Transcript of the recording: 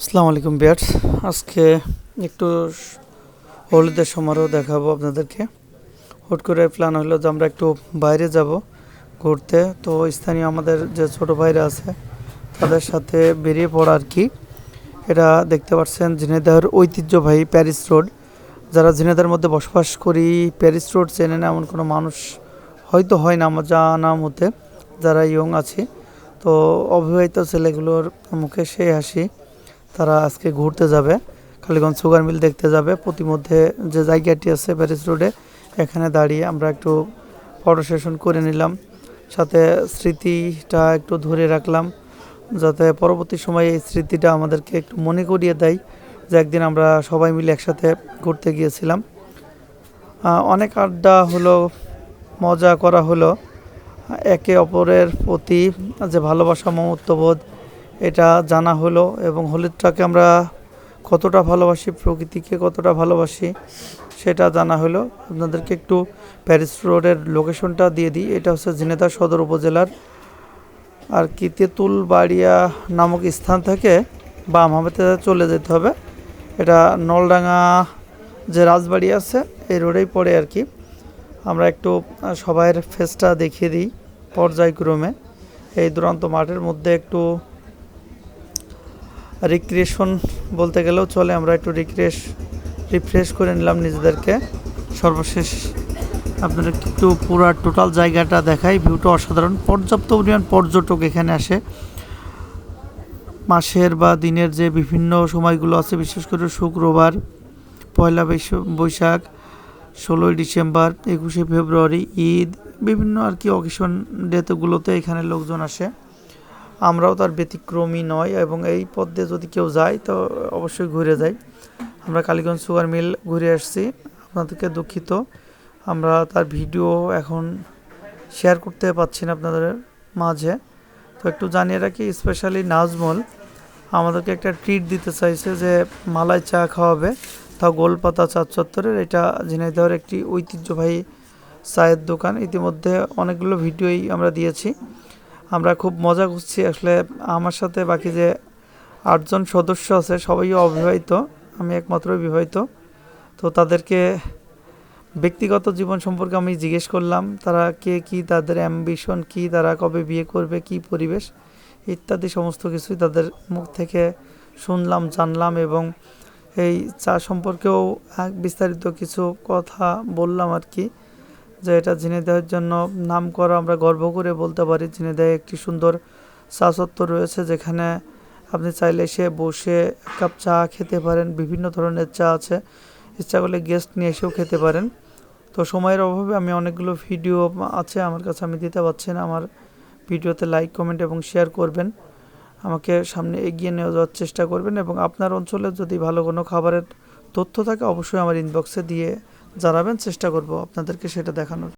আসসালামু আলাইকুম বিয়ার্স। আজকে একটু হলুদের সমারোহ দেখাবো আপনাদেরকে। হুট করে প্ল্যান হলো যে আমরা একটু বাইরে যাব ঘুরতে, তো স্থানীয় আমাদের যে ছোট ভাইরা আছে তাদের সাথে বেরিয়ে পড়া আর কি। এটা দেখতে পাচ্ছেন ঝিনাইদহের ঐতিহ্যবাহী প্যারিস রোড। যারা ঝিনাইদহের মধ্যে বসবাস করি প্যারিস রোড চেনে না এমন কোনো মানুষ হয়তো হয় না আমার জানা মতে, যারা ইয়ং আছে। তো অবিবাহিত ছেলেগুলোর মুখে সেই হাসি, তারা আজকে ঘুরতে যাবে, কালীগঞ্জ সুগার মিল দেখতে যাবে। প্রতিমধ্যে যে জায়গাটি আছে প্যারিস রোডে, এখানে দাঁড়িয়ে আমরা একটু ফটো সেশন করে নিলাম, সাথে স্মৃতিটা একটু ধরে রাখলাম, যাতে পরবর্তী সময়ে এই স্মৃতিটা আমাদেরকে একটু মনে করিয়ে দেয় যে একদিন আমরা সবাই মিলে একসাথে ঘুরতে গিয়েছিলাম। অনেক আড্ডা হলো, মজা করা হলো, একে অপরের প্রতি যে ভালোবাসা মমত্ববোধ এটা জানা হলো, এবং হলুদটাকে আমরা কতটা ভালোবাসি, প্রকৃতিকে কতটা ভালোবাসি সেটা জানা হলো। আপনাদেরকে একটু প্যারিস রোডের লোকেশনটা দিয়ে দিই। এটা হচ্ছে ঝিনাইদহ সদর উপজেলার আর কি তেঁতুলবাড়িয়া নামক স্থান থেকে বাম হাতে চলে যেতে হবে। এটা নলডাঙ্গা যে রাজবাড়ি আছে এই রোডেই পড়ে আর কি। আমরা একটু সবাইয়ের ফেসটা দেখিয়ে দিই পর্যায়ক্রমে। এই দুরন্ত মাঠের মধ্যে একটু রিক্রিয়েশন বলতে গেলেও চলে, আমরা একটু রিফ্রেশ করে নিলাম নিজেদেরকে। সর্বশেষ আপনাদের একটু পুরো টোটাল জায়গাটা দেখাই। ভিউটা অসাধারণ, পর্যাপ্ত পরিমাণ পর্যটক এখানে আসে। মাসের বা দিনের যে বিভিন্ন সময়গুলো আছে, বিশেষ করে শুক্রবার, পয়লা বৈশাখ, 16ই ডিসেম্বর, 21শে ফেব্রুয়ারি, ঈদ, বিভিন্ন আর কি অকেশন ডেটগুলোতে এখানে লোকজন আসে। আমরাও তার ব্যতিক্রমী নয়, এবং এই পথ দিয়ে যদি কেউ যায় তো অবশ্যই ঘুরে যায়। আমরা কালীগঞ্জ সুগার মিল ঘুরে আসছি, আপনাদেরকে দুঃখিত আমরা তার ভিডিও এখন শেয়ার করতে পারছি না আপনাদের মাঝে। তো একটু জানিয়ে রাখি, স্পেশালি নাজমল আমাদেরকে একটা ট্রিট দিতে চাইছে যে মালাই চা খাওয়াবে, তা গোলপাতা চা চত্বরের। এটা ঝিনাইদহের একটি ঐতিহ্যবাহী চায়ের দোকান। ইতিমধ্যে অনেকগুলো ভিডিওই আমরা দিয়েছি। আমরা খুব মজা করছি আসলে। আমার সাথে বাকি যে 8জন সদস্য আছে সবাই অবিবাহিত, আমি একমাত্র বিবাহিত। তো তাদেরকে ব্যক্তিগত জীবন সম্পর্কে আমি জিজ্ঞেস করলাম, তারা কে কী, তাদের অ্যাম্বিশন কী, তারা কবে বিয়ে করবে, কী পরিবেশ ইত্যাদি সমস্ত কিছুই তাদের মুখ থেকে শুনলাম, জানলাম, এবং এই চা সম্পর্কেও বিস্তারিত কিছু কথা বললাম আর কি। যে এটা ঝিনাইদহের জন্য নাম করা, আমরা গর্ব করে বলতে পারি। ঝিনাইদহে একটি সুন্দর চা চত্বর রয়েছে, যেখানে আপনি চাইলে এসে বসে এক কাপ চা খেতে পারেন। বিভিন্ন ধরনের চা আছে, ইচ্ছা করলে গেস্ট নিয়ে এসেও খেতে পারেন। তো সময়ের অভাবে আমি অনেকগুলো ভিডিও আছে আমার কাছে, আমি দিতে পারছি না। আমার ভিডিওতে লাইক, কমেন্ট এবং শেয়ার করবেন, আমাকে সামনে এগিয়ে নিয়ে যাওয়ার চেষ্টা করবেন, এবং আপনার অঞ্চলে যদি ভালো কোনো খাবারের তথ্য থাকে অবশ্যই আমার ইনবক্সে দিয়ে জানাবেন, চেষ্টা করব আপনাদেরকে সেটা দেখানোর।